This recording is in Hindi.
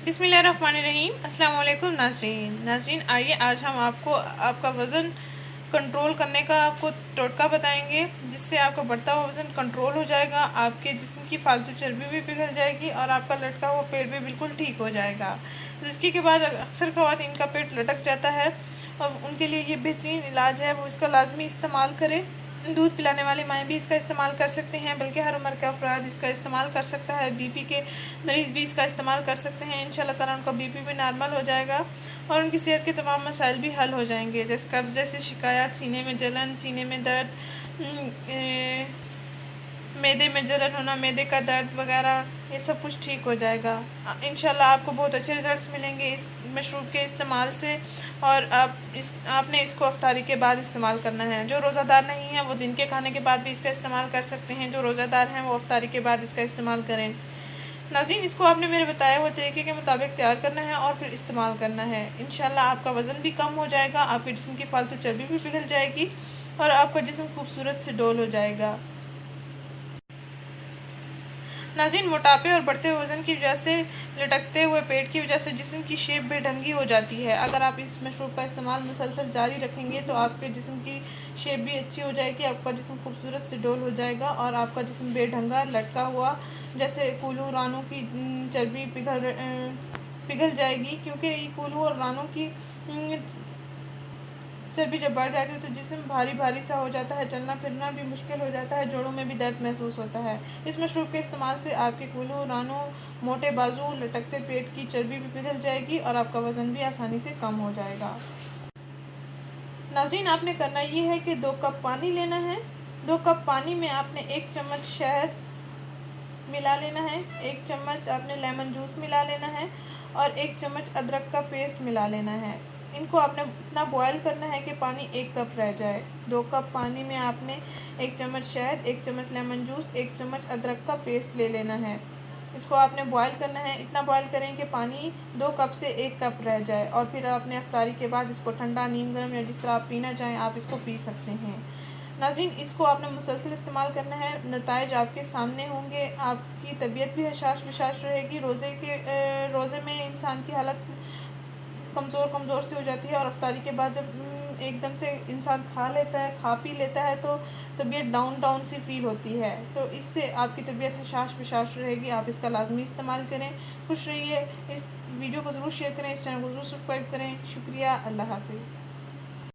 बिस्मिल्लाहिर्रहमानिर्रहीम। अस्सलाम वालेकुम नाज़रीन, आइए आज हम आपको आपका वज़न कंट्रोल करने का आपको टोटका बताएंगे, जिससे आपका बढ़ता हुआ वज़न कंट्रोल हो जाएगा, आपके जिस्म की फालतू चर्बी भी पिघल जाएगी और आपका लटका हुआ पेट भी बिल्कुल ठीक हो जाएगा। जिसके के बाद अक्सर ख़वातीन का पेट लटक जाता है और उनके लिए ये बेहतरीन इलाज है, वो इसका लाजमी इस्तेमाल करें। दूध पिलाने वाली माएँ भी इसका इस्तेमाल कर सकते हैं, बल्कि हर उम्र के अफराद इसका इस्तेमाल कर सकता है। बीपी के मरीज़ भी इसका इस्तेमाल कर सकते हैं। इंशाल्लाह ताला उनका बीपी भी नॉर्मल हो जाएगा और उनकी सेहत के तमाम मसाइल भी हल हो जाएंगे, जैसे कब्ज़ जैसी शिकायत, सीने में जलन, सीने में दर्द, मैदे में जलन होना, मैदे का दर्द वगैरह, ये सब कुछ ठीक हो जाएगा। इंशाल्लाह आपको बहुत अच्छे रिजल्ट्स मिलेंगे इस मशरूब के इस्तेमाल से। और आपने इसको अफ्तारी के बाद इस्तेमाल करना है। जो रोज़ादार नहीं है वो दिन के खाने के बाद भी इसका इस्तेमाल कर सकते हैं, जो रोज़ादार हैं वो अफ्तारी के बाद इसका इस्तेमाल करें। नाज़रीन, इसको आपने मेरे बताए हुए तरीके के मुताबिक तैयार करना है और फिर इस्तेमाल करना है। इंशाल्लाह आपका वज़न भी कम हो जाएगा, आपके जिस्म की फालतू चर्बी भी पिघल जाएगी और आपका जिस्म खूबसूरत से डोल हो जाएगा। नाज़रीन, मोटापे और बढ़ते हुए वज़न की वजह से, लटकते हुए पेट की वजह से जिस्म की शेप बेढंगी हो जाती है। अगर आप इस मशरूब का इस्तेमाल मुसलसल जारी रखेंगे तो आपके जिस्म की शेप भी अच्छी हो जाएगी, आपका जिस्म खूबसूरत से डोल हो जाएगा और आपका जिस्म बेढंगा लटका हुआ, जैसे कूल्हू रानों की चर्बी पिघल जाएगी, क्योंकि कूल्हू और रानों की चर्बी जब बढ़ जाती है तो जिस्म भारी भारी सा हो जाता है, चलना फिरना भी मुश्किल हो जाता है, जोड़ों में भी दर्द महसूस होता है। इस मशरूब के इस्तेमाल से आपके कूल्हू रानों, मोटे बाजू, लटकते पेट की चर्बी भी पिघल जाएगी और आपका वज़न भी आसानी से कम हो जाएगा। नाज़रीन, आपने करना ये है कि 2 कप पानी लेना है। 2 कप पानी में आपने 1 चम्मच शहद मिला लेना है, 1 चम्मच आपने लेमन जूस मिला लेना है और 1 चम्मच अदरक का पेस्ट मिला लेना है। इनको आपने इतना बॉयल करना है कि पानी 1 कप रह जाए। 2 कप पानी में आपने 1 चम्मच शहद, 1 चम्मच लेमन जूस, 1 चम्मच अदरक का पेस्ट ले लेना है। इसको आपने बॉयल करना है, इतना बॉयल करें कि पानी 2 कप से 1 कप रह जाए और फिर आपने अफ्तारी के बाद इसको ठंडा, नीम गर्म या जिस तरह आप पीना चाहें आप इसको पी सकते हैं। नाज़रीन, इसको आपने मुसलसल इस्तेमाल करना है, नताइज आपके सामने होंगे, आपकी तबीयत भी हशाश विशाश रहेगी। रोज़े में इंसान की हालत कमज़ोर सी हो जाती है और अफ्तारी के बाद जब एकदम से इंसान खा पी लेता है तो तबीयत डाउन सी फील होती है, तो इससे आपकी तबीयत हशाश विशाश रहेगी। आप इसका लाजमी इस्तेमाल करें। खुश रहिए। इस वीडियो को ज़रूर शेयर करें, इस चैनल को ज़रूर सब्सक्राइब करें। शुक्रिया। अल्लाह हाफिज़।